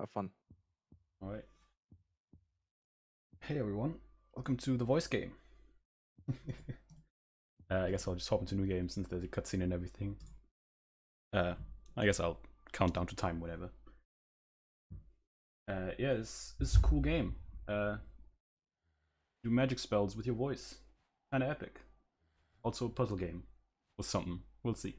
Have fun. Alright. Hey everyone, welcome to the voice game. I guess I'll just hop into new game since there's a cutscene and everything. I guess I'll count down to time, whatever. Yeah, this is a cool game. Do magic spells with your voice. Kinda epic. Also a puzzle game. Or something. We'll see.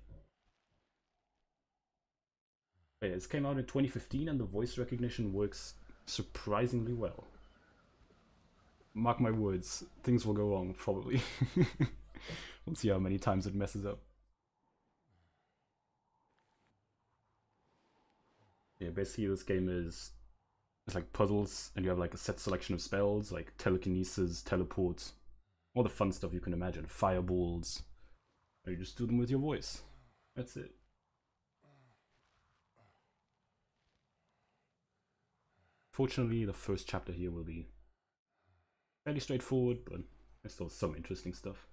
But yeah, this came out in 2015 and the voice recognition works surprisingly well. Mark my words, things will go wrong, probably. We'll see how many times it messes up. Yeah, basically this game is it's like puzzles, and you have like a set selection of spells, like telekinesis, teleport, all the fun stuff you can imagine, fireballs. And you just do them with your voice. That's it. Fortunately, the first chapter here will be fairly straightforward, but there's still some interesting stuff.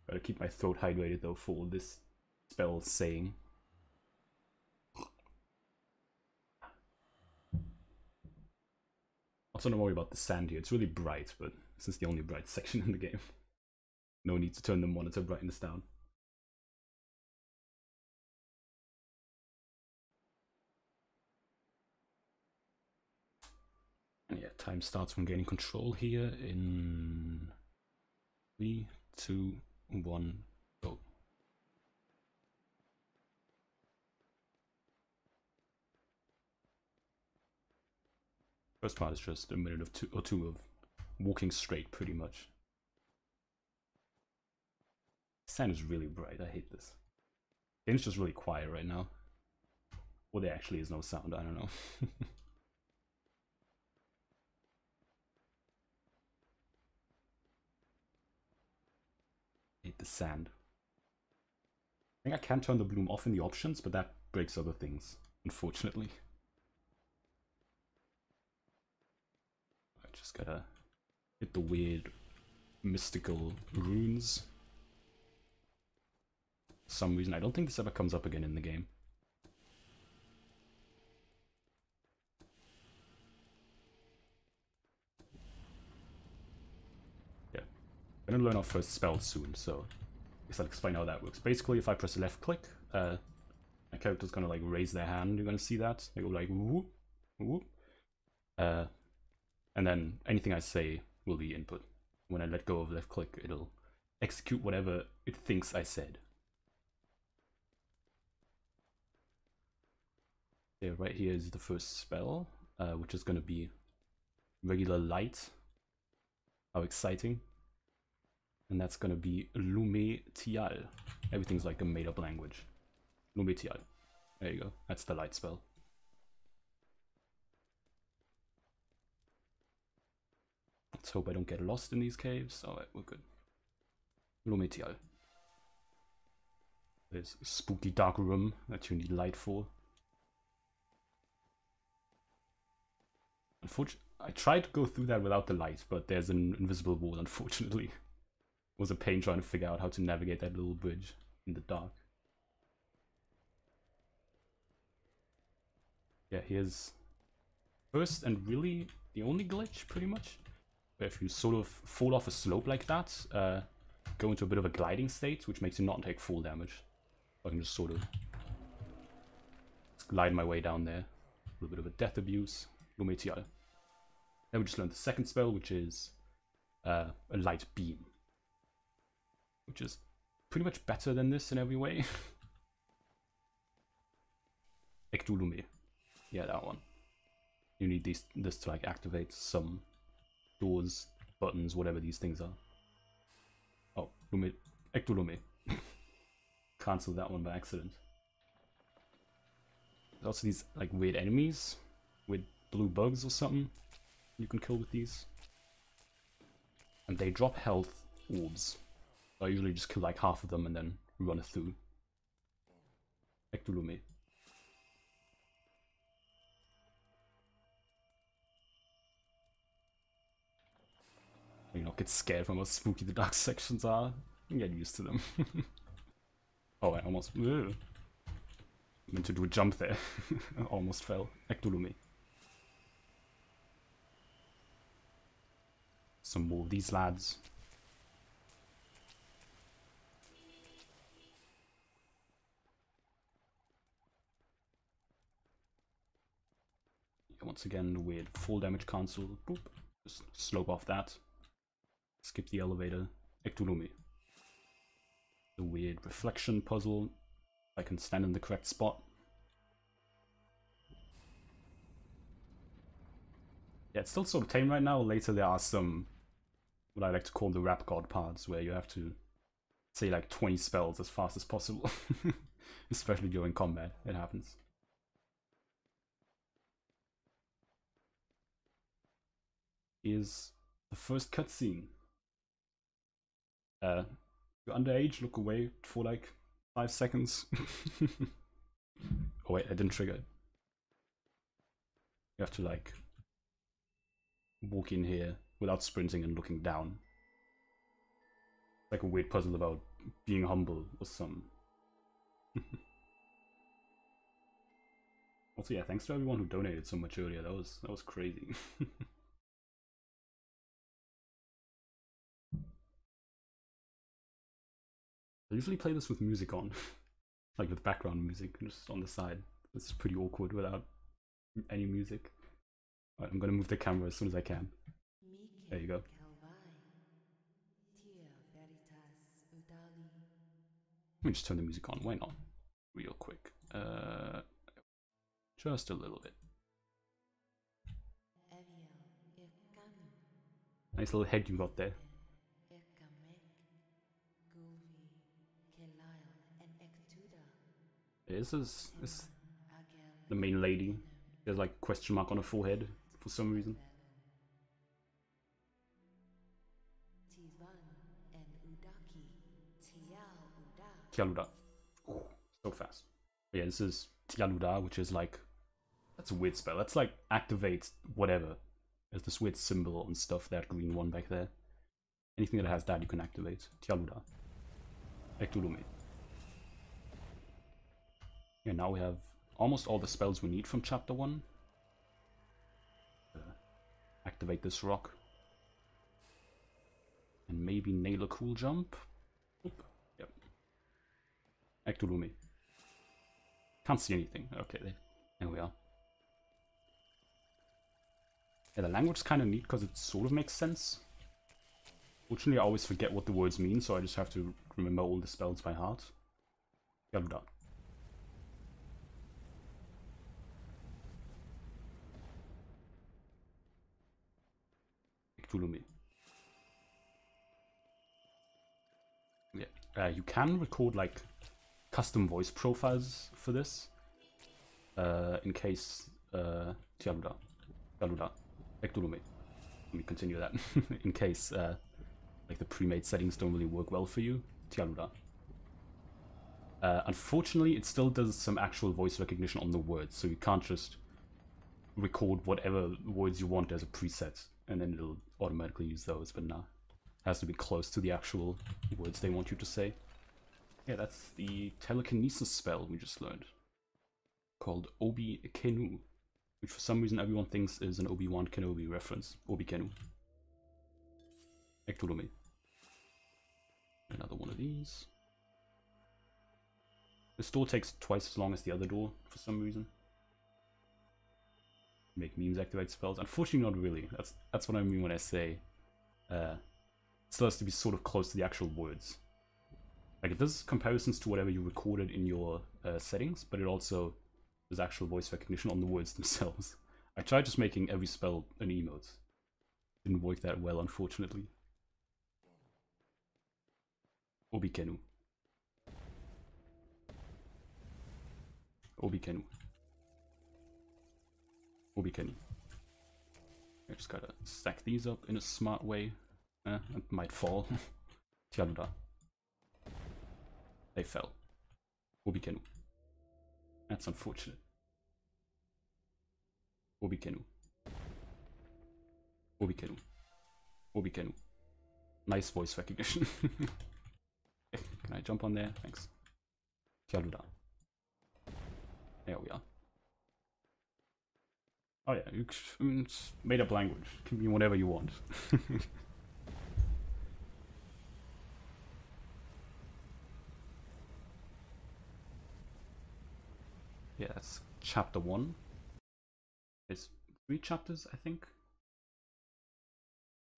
Gotta keep my throat hydrated though for all this spell saying. Also, don't worry about the sand here. It's really bright, but this is the only bright section in the game. No need to turn the monitor brightness down. And yeah, time starts when gaining control here in 3, 2, 1, go. First part is just a minute or two of walking straight, pretty much. Sand is really bright, I hate this. Game's just really quiet right now. Or there actually is no sound, I don't know. Hate the sand. I think I can turn the bloom off in the options, but that breaks other things, unfortunately. I just gotta hit the weird mystical runes. For some reason, I don't think this ever comes up again in the game. Yeah, I'm gonna learn our first spell soon, so I guess I'll explain how that works. Basically, if I press left click, my character's gonna like raise their hand. You're gonna see that they go like whoop, whoop, and then anything I say will be input. When I let go of left click, it'll execute whatever it thinks I said. Yeah, right here is the first spell, which is gonna be regular light. How exciting! And that's gonna be Lume Tial. Everything's like a made-up language. Lume Tial. There you go. That's the light spell. Let's hope I don't get lost in these caves. Alright, we're good. Lume Tial. There's a spooky dark room that you need light for. Unfortunately, I tried to go through that without the light, but there's an invisible wall, unfortunately. It was a pain trying to figure out how to navigate that little bridge in the dark. Yeah, here's first and really the only glitch, pretty much. Where if you sort of fall off a slope like that, go into a bit of a gliding state, which makes you not take full damage. So I can just sort of glide my way down there. A little bit of a death abuse. Lumetial. Then we just learned the second spell, which is a light beam. Which is pretty much better than this in every way. Ektulume. Yeah, that one. You need this to like activate some doors, buttons, whatever these things are. Oh, Lume, Ektulume. Cancelled that one by accident. There's also these like weird enemies with blue bugs or something you can kill with these. And they drop health orbs. So I usually just kill like half of them and then run through. Ektulume. You know, get scared from how spooky the dark sections are. You can get used to them. Oh, I almost meant to do a jump there. Almost fell. Ektulume. Some more of these lads. Once again, the weird full damage cancel. Boop. Just slope off that. Skip the elevator. Ektulume. The weird reflection puzzle. I can stand in the correct spot. Yeah, it's still sort of tame right now. Later there are some, what I like to call the rap god parts, where you have to say like 20 spells as fast as possible. Especially during combat, it happens. Is the first cutscene. You're underage, look away for like 5 seconds. Oh wait, I didn't trigger it. You have to like walk in here without sprinting and looking down. Like a weird puzzle about being humble or some. Also, yeah, thanks to everyone who donated so much earlier. That was crazy. I usually play this with music on, like with background music just on the side. It's pretty awkward without any music. Alright, I'm gonna move the camera as soon as I can. There you go. Let me just turn the music on, why not? Real quick. Just a little bit. Nice little head you got there. This is the main lady. There's like a question mark on her forehead for some reason. Tialuda. Ooh, so fast. But yeah, this is Tialuda, which is like, that's a weird spell. That's like activate whatever. There's this weird symbol and stuff, that green one back there. Anything that has that you can activate. Tialuda. Ektulume. Yeah, now we have almost all the spells we need from chapter 1. Activate this rock. And maybe nail a cool jump. Oop. Yep. Ektulume. Can't see anything. Okay, there we are. Yeah, the language is kind of neat because it sort of makes sense. Fortunately, I always forget what the words mean, so I just have to remember all the spells by heart. Yaluda. Ektulume. Yeah, you can record like custom voice profiles for this. In case Tialuda. Ektulume. Let me continue that. In case like the pre-made settings don't really work well for you. Tialuda. Unfortunately, it still does some actual voice recognition on the words, so you can't just record whatever words you want as a preset, and then it'll automatically use those, but nah. It has to be close to the actual words they want you to say. Yeah, that's the telekinesis spell we just learned. Called Obi Kenu, which for some reason everyone thinks is an Obi-Wan Kenobi reference. Obi Kenu. Ektulume. Another one of these. This door takes twice as long as the other door for some reason. Make memes activate spells. Unfortunately, not really. That's what I mean when I say it still has to be sort of close to the actual words. Like, it does comparisons to whatever you recorded in your settings, but it also does actual voice recognition on the words themselves. I tried just making every spell an emote. Didn't work that well, unfortunately. Obi Kenu. Obi Kenu. Obi Kenu. I just gotta stack these up in a smart way. It might fall. Tialuda. They fell. Obi Kenu. That's unfortunate. Obi Kenu. Obi Kenu. Obi Kenu. Nice voice recognition. Can I jump on there? Thanks. Tialuda. There we are. Oh yeah, it's made up language. It can be whatever you want. Yeah, that's chapter 1. There's 3 chapters, I think.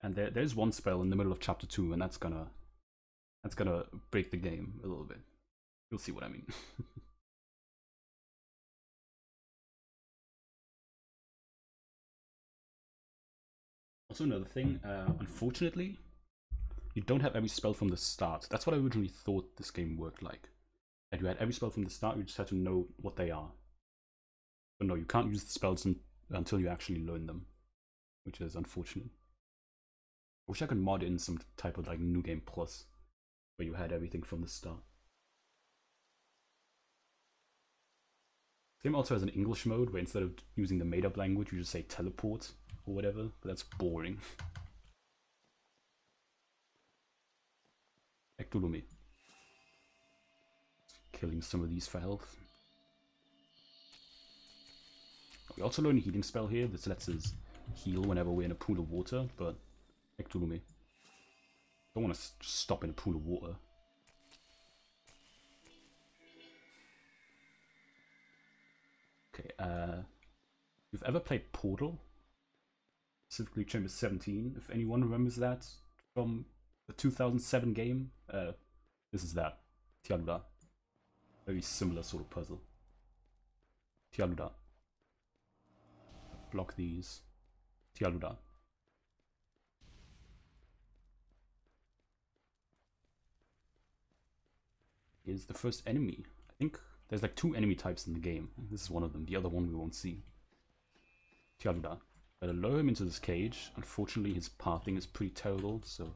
And there's one spell in the middle of chapter 2, and that's gonna break the game a little bit. You'll see what I mean. Also another thing, unfortunately, you don't have every spell from the start. That's what I originally thought this game worked like. That you had every spell from the start, you just had to know what they are. But no, you can't use the spells until you actually learn them, which is unfortunate. I wish I could mod in some type of like New Game Plus, where you had everything from the start. This game also has an English mode, where instead of using the made-up language, you just say teleport or whatever, but that's boring. Ectolumi. Killing some of these for health. We also learn a healing spell here. This lets us heal whenever we're in a pool of water, but Ectolumi. Don't want to stop in a pool of water. Okay, you've ever played Portal? Specifically Chamber 17, if anyone remembers that from the 2007 game. This is that. Tialuda. Very similar sort of puzzle. Tialuda. Block these. Tialuda. Is the first enemy. I think there's like 2 enemy types in the game. This is one of them. The other one we won't see. Tialuda. Gotta lure him into this cage. Unfortunately, his pathing is pretty terrible, so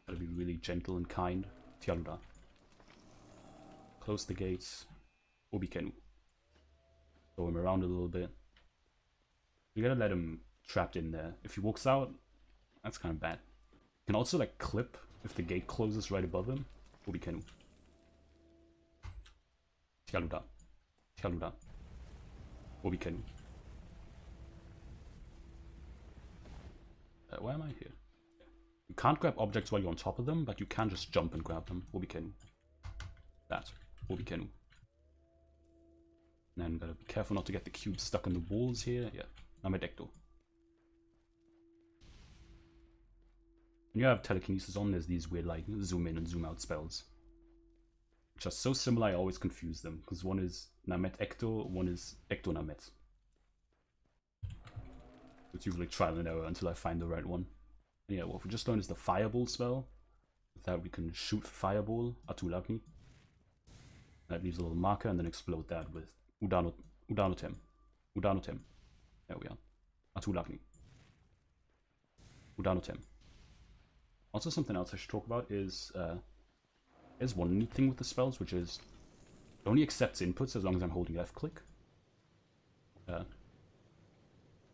gotta be really gentle and kind. Tialuda. Close the gates. Obikenu. Throw him around a little bit. You gotta let him trapped in there. If he walks out, that's kind of bad. You can also like clip if the gate closes right above him. Obikenu. Tialuda. Tialuda. Obikenu. Where am I here? You can't grab objects while you're on top of them, but you can just jump and grab them. Obikenu. That. Obikenu. And then gotta be careful not to get the cube stuck in the walls here. Yeah. Namedekto. When you have telekinesis on, there's these weird like zoom in and zoom out spells. Which are so similar I always confuse them. Because one is Namet Ecto, one is Ecto Namet. It's usually trial and error until I find the right one. And yeah, what we just learned is the Fireball spell. With that we can shoot Fireball, Atulagni. That leaves a little marker and then explode that with Udanotem. Udanotem. There we are. Atulagni. Udanotem. Also something else I should talk about is there's one neat thing with the spells, which is it only accepts inputs as long as I'm holding left click.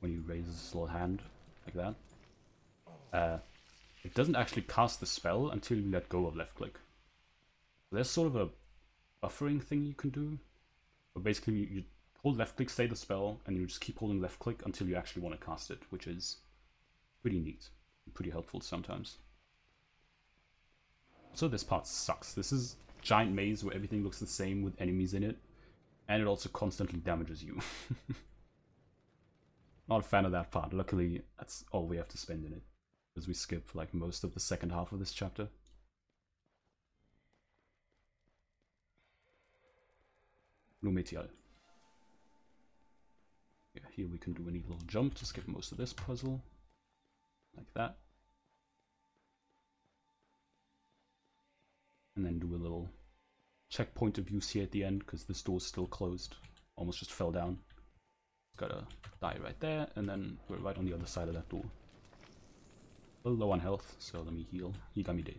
When you raise this little hand like that. It doesn't actually cast the spell until you let go of left click. So there's sort of a buffering thing you can do. But basically you hold left click, say the spell, and you just keep holding left click until you actually want to cast it, which is pretty neat. Pretty helpful sometimes. So this part sucks. This is a giant maze where everything looks the same with enemies in it. And it also constantly damages you. Not a fan of that part. Luckily, that's all we have to spend in it. Because we skip like most of the second half of this chapter. Lumetial. Yeah, here we can do a neat little jump to skip most of this puzzle. Like that. And then do a little checkpoint abuse here at the end, because this door's still closed. Almost just fell down. Gotta die right there, and then we're right on the other side of that door. A little low on health, so let me heal. Higamide.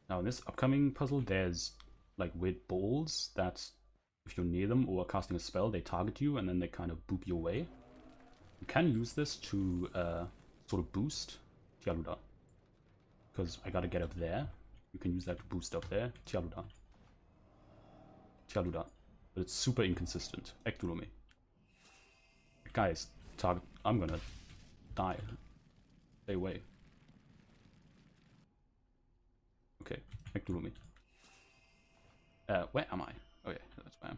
Now in this upcoming puzzle, there's like weird balls that if you're near them or casting a spell, they target you and then they kind of boop you away. You can use this to sort of boost Tialuda. because I gotta get up there. You can use that to boost up there. Tialuda. Tialuda. But it's super inconsistent. Ektulome. Guys, target. I'm gonna die. Stay away. Okay, Ektulome. Where am I? Oh yeah, that's where I am.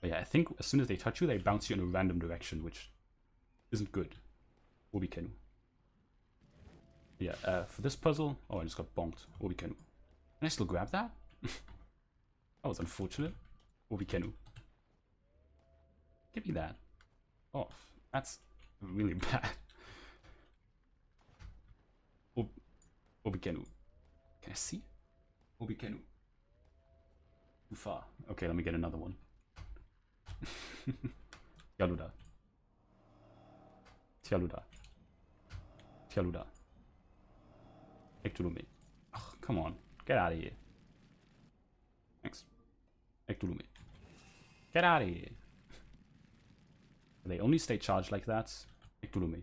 But yeah, I think as soon as they touch you, they bounce you in a random direction, which isn't good. Obikenu. Yeah, for this puzzle... Oh, I just got bonked. Obikenu. Can I still grab that? That was unfortunate. Obikenu. Give me that. Oh, that's really bad. Obikenu. Can I see? Obikenu. Too far. Okay, let me get another one. Tialuda. Tialuda. Tialuda. Ektulome. Oh, come on. Get out of here. Thanks. Ektulome. Get out of here. They only stay charged like that. Ektulome.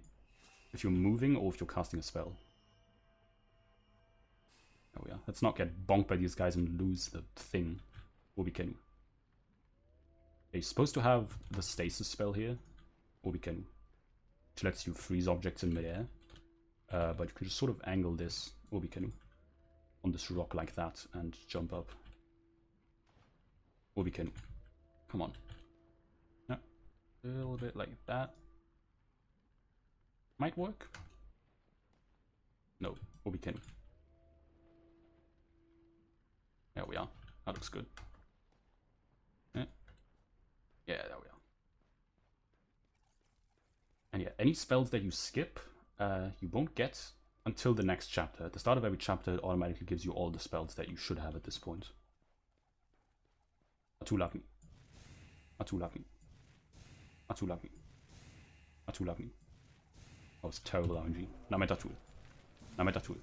If you're moving or if you're casting a spell. Oh yeah. Let's not get bonked by these guys and lose the thing. Obikenu. You're supposed to have the stasis spell here. Obikenu. Which lets you freeze objects in midair. But you can just sort of angle this Obikenu on this rock like that and jump up. Obikenu. Come on. Yeah. A little bit like that. Might work. No. Obikenu. There we are. That looks good. Yeah. Yeah, there we are. And yeah, any spells that you skip, you won't get until the next chapter. At the start of every chapter, it automatically gives you all the spells that you should have at this point. Atulagni. Atulagni. Atulagni. Atulagni. That was terrible RNG. Nametatul. Nametatul.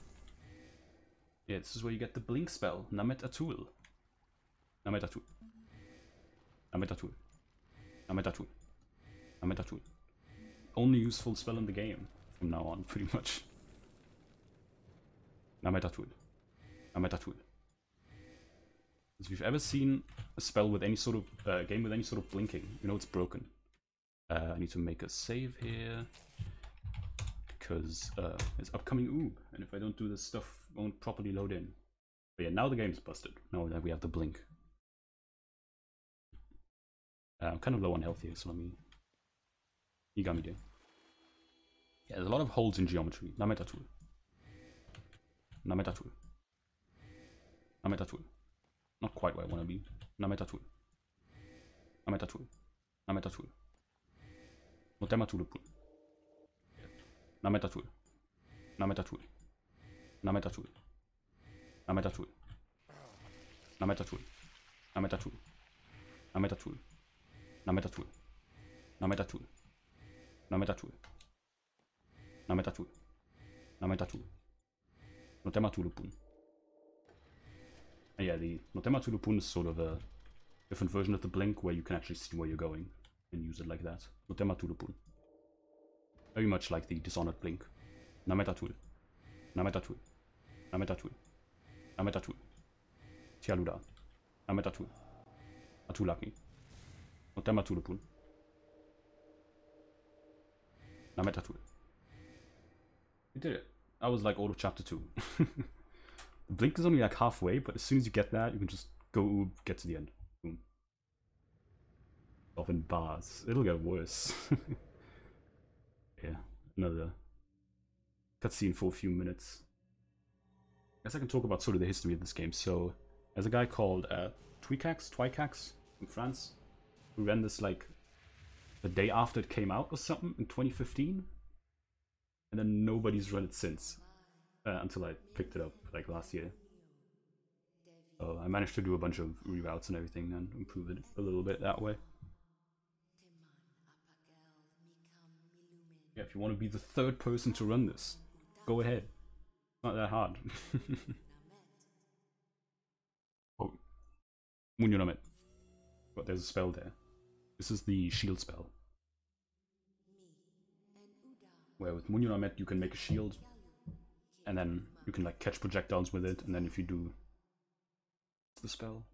Yeah, this is where you get the blink spell. Nametatul. Nametatul. Nametatul. Nametatul. Nametatul. Only useful spell in the game from now on, pretty much. Nametatul. Nametatul. If you've ever seen a spell with any sort of game with any sort of blinking, you know it's broken. I need to make a save here because it's upcoming oob, and if I don't do this, stuff won't properly load in. But yeah, now the game's busted. Now that we have the blink. I'm kind of low on health here, so let me... Igamide. Yeah, there's a lot of holes in geometry. Nametatul. Nametatul. Nametatul. Not quite where I want to be. Nametatul. Nametatul. Nametatul. Notematulupun. Nametatul. Nametatul. Nametatul. Nametatul. Nametatul. Nametatul. Nametatul. Nametatul. Nametatul. Nametatul. Nametatul. Nametatul. Notematulupun. And yeah, the Notematulupun is sort of a different version of the blink where you can actually see where you're going and use it like that. Notematulupun. Very much like the Dishonored blink. Nametatul. Nametatul. Nametatul. Nametatul. Tialuda. Nametatul. Atulaki. Notematulupun. Nametatul. We did it. That was like all of chapter 2. The blink is only like halfway, but as soon as you get that, you can just go get to the end. Boom. Off in bars. It'll get worse. Yeah, another cutscene for a few minutes. I guess I can talk about sort of the history of this game. So, there's a guy called Twycax from France, who ran this like the day after it came out or something in 2015, and then nobody's run it since until I picked it up like last year. So I managed to do a bunch of reroutes and everything and improve it a little bit that way. Yeah, if you want to be the third person to run this, go ahead. It's not that hard. Oh, Munyonamet. But there's a spell there. This is the shield spell. Where with Munyonamet you can make a shield and then you can like catch projectiles with it, and then if you do the spell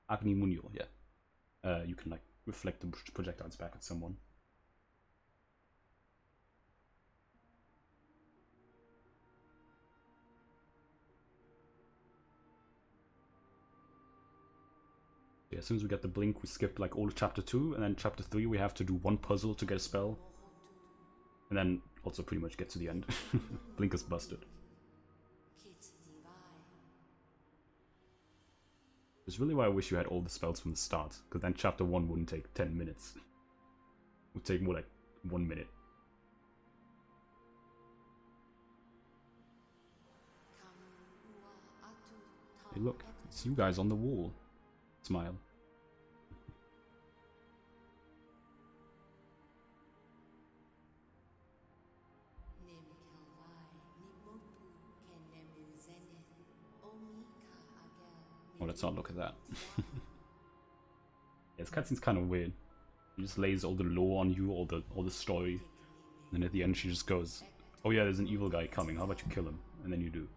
Agni Munyo, yeah, you can like reflect the projectiles back at someone. Yeah, as soon as we get the blink, we skip like all of chapter 2, and then chapter 3 we have to do one puzzle to get a spell. And then also pretty much get to the end. Blink is busted. It's really why I wish you had all the spells from the start, because then chapter 1 wouldn't take 10 minutes. It would take more like 1 minute. Hey look, it's you guys on the wall. Smile. Oh, let's not look at that. Yeah, this cutscene's kind of weird. She just lays all the lore on you, all the story, and then at the end she just goes, "Oh yeah, there's an evil guy coming. How about you kill him?" And then you do.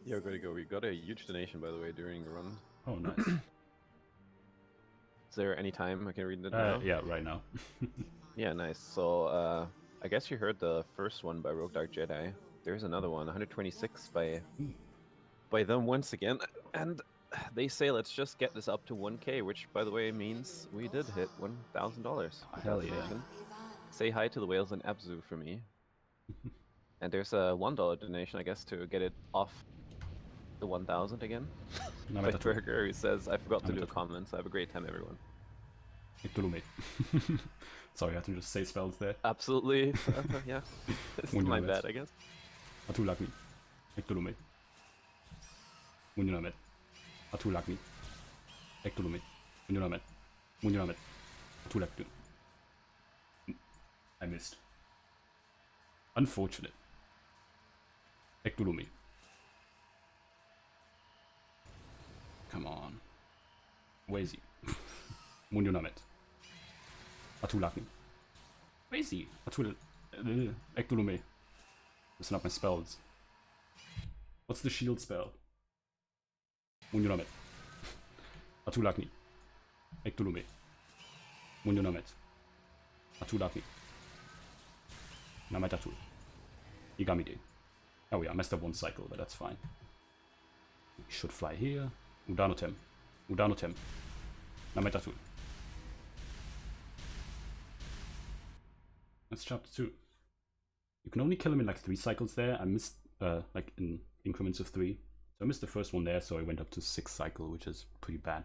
Yo, Goodigo, we got a huge donation, by the way, during the run. Oh, nice. Is there any time I can read it now? Yeah, right now. Yeah, nice. So, I guess you heard the first one by Rogue Dark Jedi. There's another one, 126 by them once again. And they say, let's just get this up to 1K, which, by the way, means we did hit $1,000. Hell yeah. Say hi to the whales and Abzu for me. And there's a $1 donation, I guess, to get it off the 1,000 again. By Burger, who says, I forgot to do comments. Have a great time, everyone. Sorry, I have to just say spells there. Absolutely. Yeah. It's my bad, I guess. Atulakni. Ektulume. Munyonamet. Atulakni. Ektulume. Munyonamet. Munyonamet. Atulakni. I missed. Unfortunate. Ektulume. Come on. Where is he? Munyonamet. Atulakni. Where is he? Ektulume. Listen up my spells. What's the shield spell? Munyonamet. Atulakni. Ektulume. Munyonamet. Atulakni. Nametatu. Igamide. Oh yeah, I messed up one cycle, but that's fine. We should fly here. Udanotem. Udanotem. Nametatu. That's chapter 2. You can only kill him in like 3 cycles there. I missed like in increments of 3. So I missed the first one there, so I went up to 6 cycle, which is pretty bad.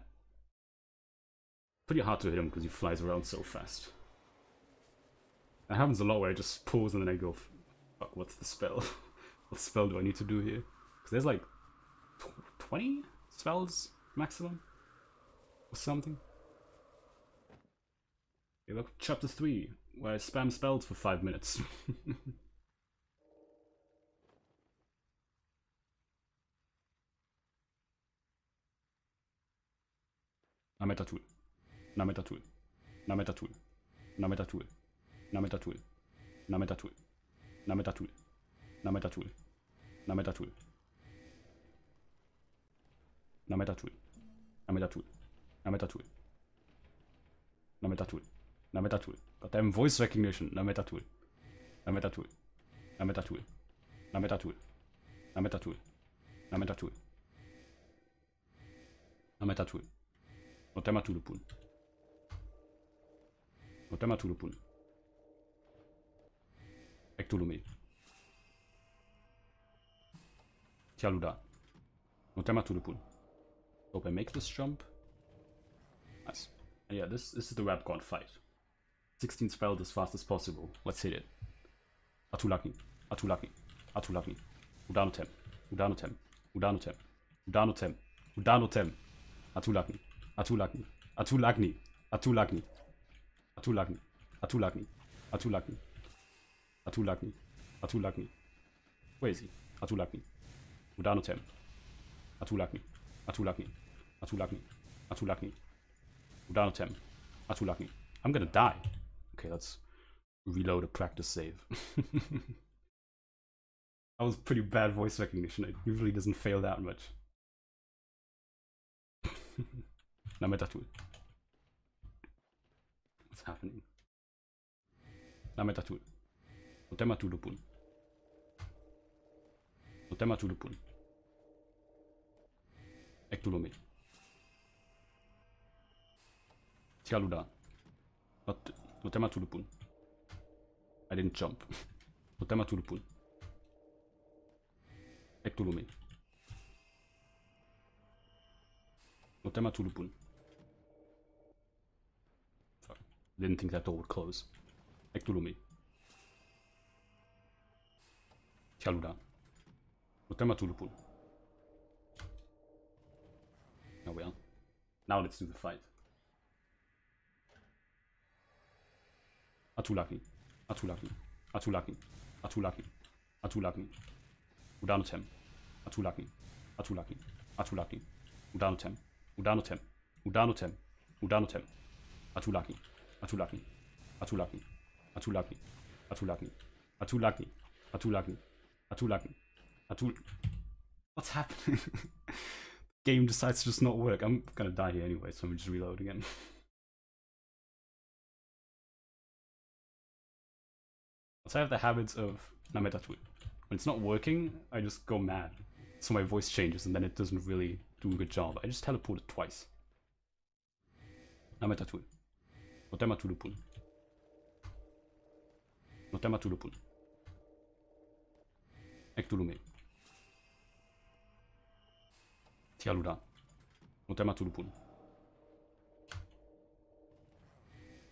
Pretty hard to hit him because he flies around so fast. That happens a lot where I just pause and then I go, fuck, what's the spell? What spell do I need to do here? Because there's like 20 spells maximum or something. Okay, look, chapter 3, where I spam spells for 5 minutes. Nametatul. Nametatul. Nametatul. Nametatul. Nametatul. Nametatul. Nametatul. Nametatul. Nametatul. Nametatul. Nametatul. Nametatul. Nametatul. Nametatul. Goddamn voice recognition. Nametatul. Nametatul. Nametatul. Nametatul. Nametatul. Nametatul. Nametatul. Otematulupun. Otematulupun. Ektulume. Tialuda. Otematulupun. Hope I make this jump. Nice. And yeah, this is the Rap God fight. 16 spells as fast as possible. Let's hit it. Atulakni. Atulakni. Atulakni. Udanotem. Udanotem. Udanotem. Udanotem. Udanotem. Atulakni. Atulakni. Atulakni. Atulakni. Atulakni. Atulakni. Atulakni. Atulakni. Atulakni. Where is he? Atulakni. Udanotem. Atulakni. Atulaki. Atulaki. Atulaki. Udanotem. Atulaki. I'm gonna die. Okay, let's reload a practice save. That was pretty bad voice recognition. It usually doesn't fail that much. Nametatul. What's happening? Nametatul. Otematulupun. Otematulupun. Ektulumi. Tialuda. Otematulupun. I didn't jump. Otematulupun. Ektulumi. Otematulupun. Fuck. Didn't think that door would close. Ektulumi. Tialuda. Otematulupun. Oh well. Now let's do the fight. Atulaki. Atulaki. Atulaki. Atulaki. Atulaki. Udanotem. Atulaki. Atulaki. Atulaki. Udanotem. Udanotem. Udanotem. Udanotem. Atulaki. Atulaki. Atulaki. Atulaki. Atulaki. Atulaki. Atulaki. Atulaki. Atul. What's happening? Game decides to just not work. I'm gonna die here anyway, so I'm just reload again. So I have the habits of Nametatul. When it's not working, I just go mad. So my voice changes and then it doesn't really do a good job. I just teleported twice. Nametatul. Otematulupun. Otematulupun. Ektulume. Tialuda. Otematulupun.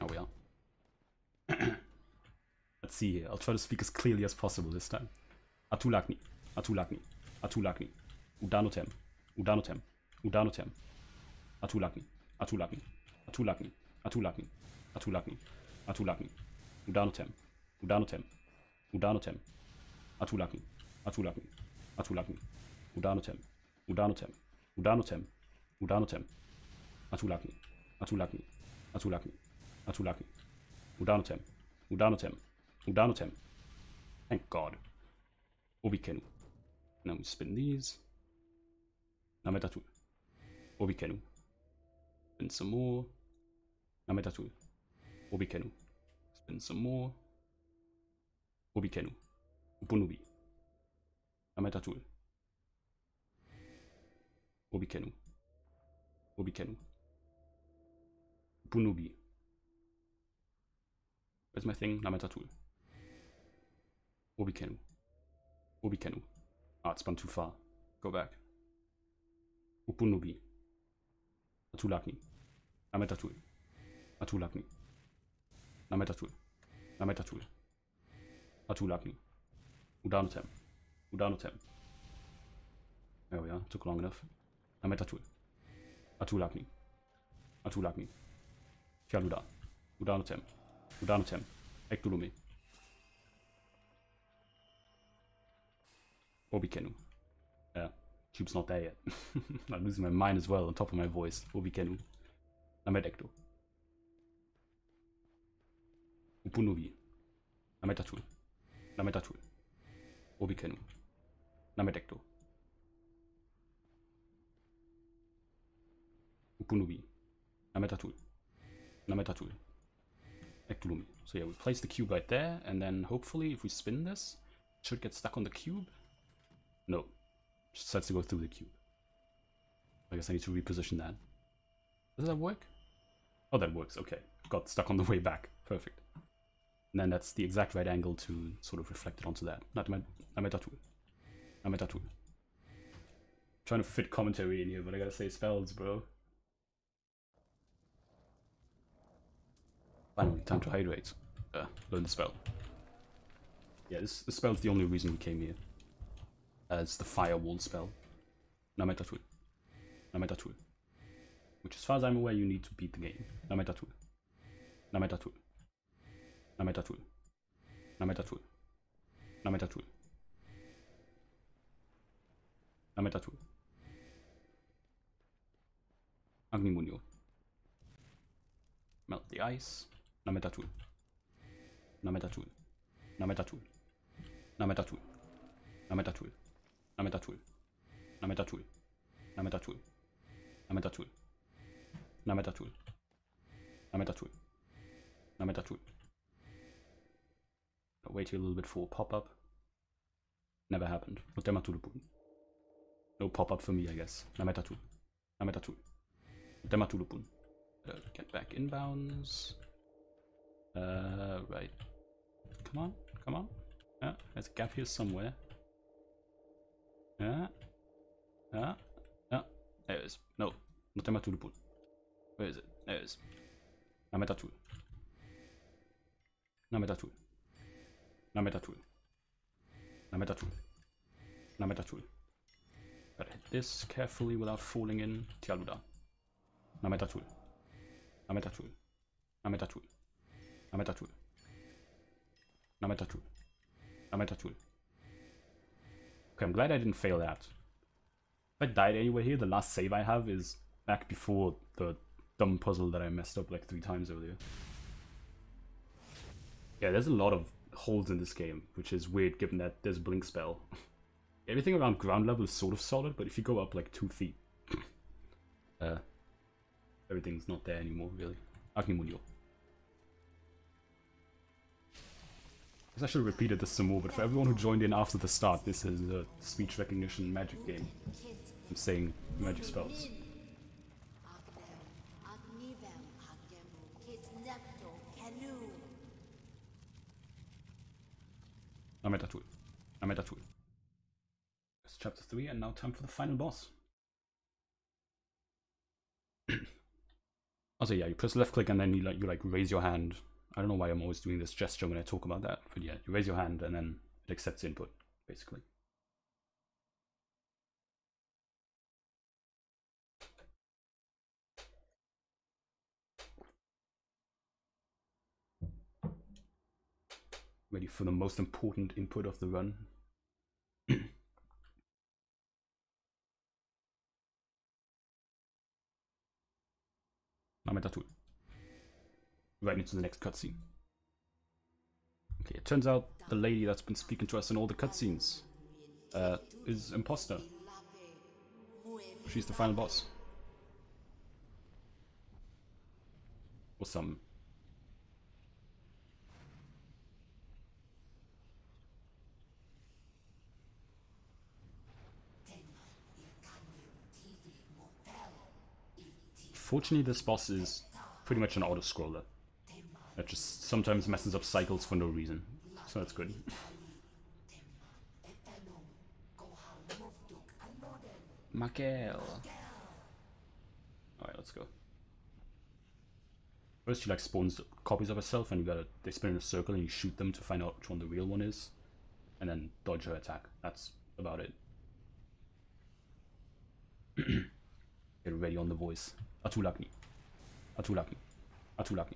Oh we are. Let's see here. I'll try to speak as clearly as possible this time. Atulakni. Atulakni. Atulakni. Udanotem. Udanotem. Udanotem. Atulakni. Atulakni. Atulakni. Atulakni. Atulakni. Atulakni. Udanotem. Udanotem. Udanotem. Atulakni. Atulakni. Atulakni. Udanotem. Udanotem. Udanotem. Udanotem. Atulakni. Atulakni. Atulakni. Atulakni. Udanotem. Udanotem. Udanotem. Thank God. Obikenu. Now we spin these. Nametatul. Obikenu. Spin some more. Nametatul. Obikenu. Spin some more. Obikenu. Upunubi. Nametatul. Obikenu. Obikenu. Upunubi. Where's my thing? Nametatul. Obikenu. Obikenu. Ah, it's gone too far. Go back. Upunubi. Atulakni. Nametatul. Atulakni. Nametatul. Nametatul. Atulakni. Udanotem. Udanotem. There we are. Took long enough. Nametatul. Atulakni. Atulakni. Tialuda. Udanotem. Udanotem. Ektulumi. Obikenu. Yeah, cube's not there yet. I'm losing my mind as well on top of my voice. Obikenu. Namedekto. Upunubi. Nametatul. Nametatul. Obikenu. Namedekto. Upunubi. Nametatul. Nametatul. Ektulumi. So yeah, we place the cube right there, and then hopefully if we spin this, it should get stuck on the cube. No. Just decides to go through the cube. I guess I need to reposition that. Does that work? Oh, that works. Okay. Got stuck on the way back. Perfect. And then that's the exact right angle to sort of reflect it onto that. Nametatul. Nametatul. Trying to fit commentary in here, but I gotta say spells, bro. Finally, time to hydrate. Learn the spell. Yeah, this spell's the only reason we came here. As the firewall spell. Nametatul. Nametatul. Which, as far as I'm aware, you need to beat the game. Nametatul. Nametatul. Nametatul. Nametatul. Nametatul. Nametatul. Agnimunyo. Melt the ice. Nametatul. Nametatul. Nametatul. Nametatul. Nametatul. Nametatul. Nametatul. Nametatul. Nametatul. Nametatul. Nametatul. Nametatul. Wait a little bit for a pop-up. Never happened. Dematulupun. No pop-up for me, I guess. Nametatul. Nametatul. Dematulupun. Get back inbounds. Right. Come on, come on. Yeah, there's a gap here somewhere. Yeah. Yeah. Yeah. There it is. No. Not Dematulupun. Where is it? There it is. Nametatul. Nametatul. Nametatul. Nametatul. Nametatul. Gotta hit this carefully without falling in. Tialuda. Nametatul. Nametatul. Nametatul. Nametatul. Nametatul. Nametatul. Okay, I'm glad I didn't fail that. If I died anywhere here, the last save I have is back before the dumb puzzle that I messed up like 3 times earlier. Yeah, there's a lot of holes in this game, which is weird given that there's Blink Spell. Everything around ground level is sort of solid, but if you go up like 2 feet, everything's not there anymore, really. Agnimunyo. I should have repeated this some more, but for everyone who joined in after the start, this is a speech recognition magic game. I'm saying magic spells. Nametatul. Nametatul. It's chapter 3, and now time for the final boss. Also, yeah, you press left click and then you raise your hand. I don't know why I'm always doing this gesture when I talk about that, but yeah, you raise your hand and then it accepts input, basically. Ready for the most important input of the run. Nametatul. Right into the next cutscene. Okay, it turns out the lady that's been speaking to us in all the cutscenes is Imposter. She's the final boss. Or some. Fortunately, this boss is pretty much an auto-scroller. That just sometimes messes up cycles for no reason. So that's good. Makel. Alright, let's go. First she like spawns copies of herself and they spin in a circle and you shoot them to find out which one the real one is. And then dodge her attack. That's about it. Get ready on the voice. Atulakni. Atulakni. Atulakni.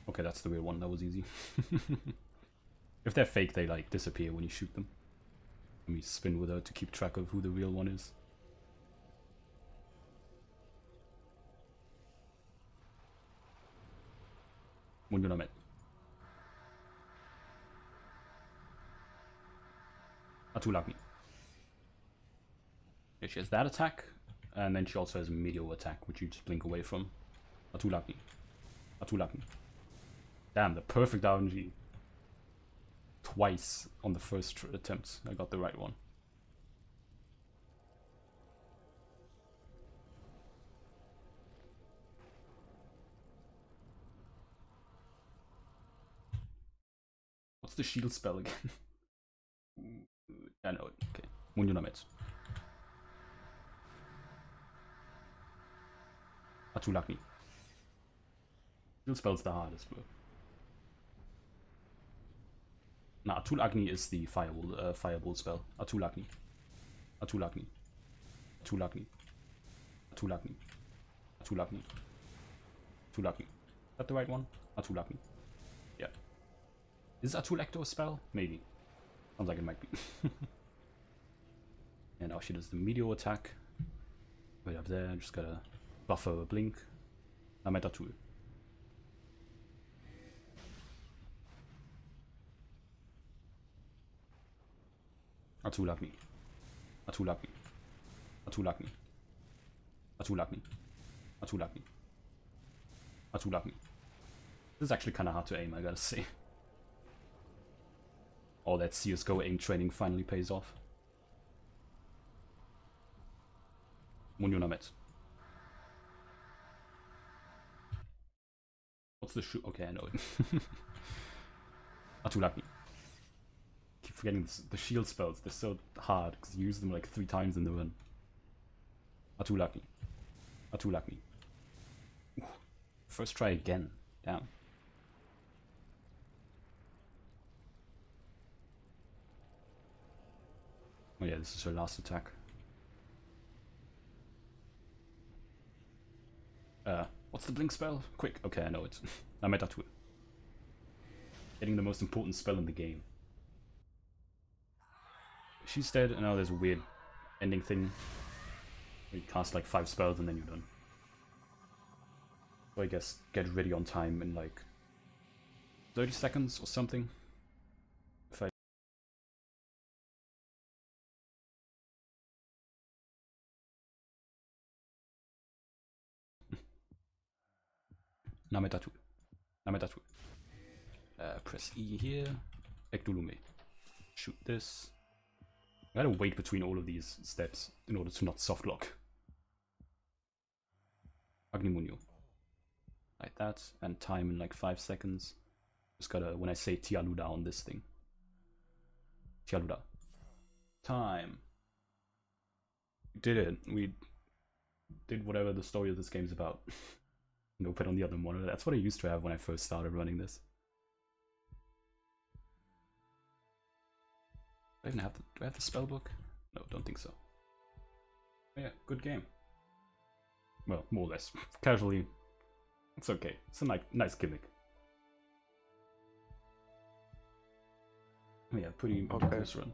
Okay, that's the real one. That was easy. If they're fake, they like disappear when you shoot them. Let me spin with her to keep track of who the real one is. Mundunamet. Atulakni. Okay, she has that attack, and then she also has a meteor attack, which you just blink away from. Atulakni. Atulakni. Damn, the perfect RNG. Twice on the first attempt, I got the right one. What's the shield spell again? I know it. Okay. Mundunamet. Atulakni. Shield spell's the hardest, bro. Nah, Atulakni is the fireball spell. Atulakni. Atulakni. Atulakni. Atulakni. Atulakni. Atulakni. Is that the right one? Atulakni. Yeah. Is Atulekto a spell? Maybe. Sounds like it might be. And now she does the meteor attack. Right up there, just gotta Buffer, Blink, Lametta Tool. Atulagni. Atulagni. Atulagni. Atulagni. Atulagni. Atulagni. This is actually kind of hard to aim, I gotta say. All that CSGO aim training finally pays off. Munionamet. What's the shoot? Okay, I know it. Atulagni. Keep forgetting the shield spells. They're so hard because you use them like 3 times in the run. Atulagni. Atulagni. First try again. Damn. Oh yeah, this is her last attack. What's the blink spell? Quick. Okay, I know it. Lametta Tool. Getting the most important spell in the game. She's dead, and now there's a weird ending thing. You cast like 5 spells and then you're done. So I guess get ready on time in like 30 seconds or something. If I Lametta Tool. Lametta Tool. Press E here. Ekdulume. Shoot this. I gotta wait between all of these steps in order to not softlock. Agnimunyo. Like that, and time in like 5 seconds. Just gotta, when I say Tialuda on this thing. Tialuda. Time. We did it. We did whatever the story of this game's about. No, put on the other monitor. That's what I used to have when I first started running this. Do I even have the, do I have the spell book? No, don't think so. But yeah, good game. Well, more or less. Casually, it's okay. It's a nice gimmick. Oh yeah, pretty ridiculous run.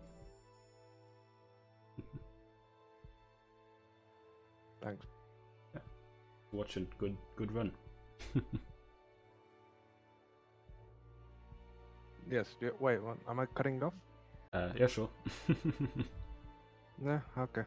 Thanks. Yeah. Watching, good run. Yes. Wait. What, am I cutting off? Yeah, sure. Yeah. Okay.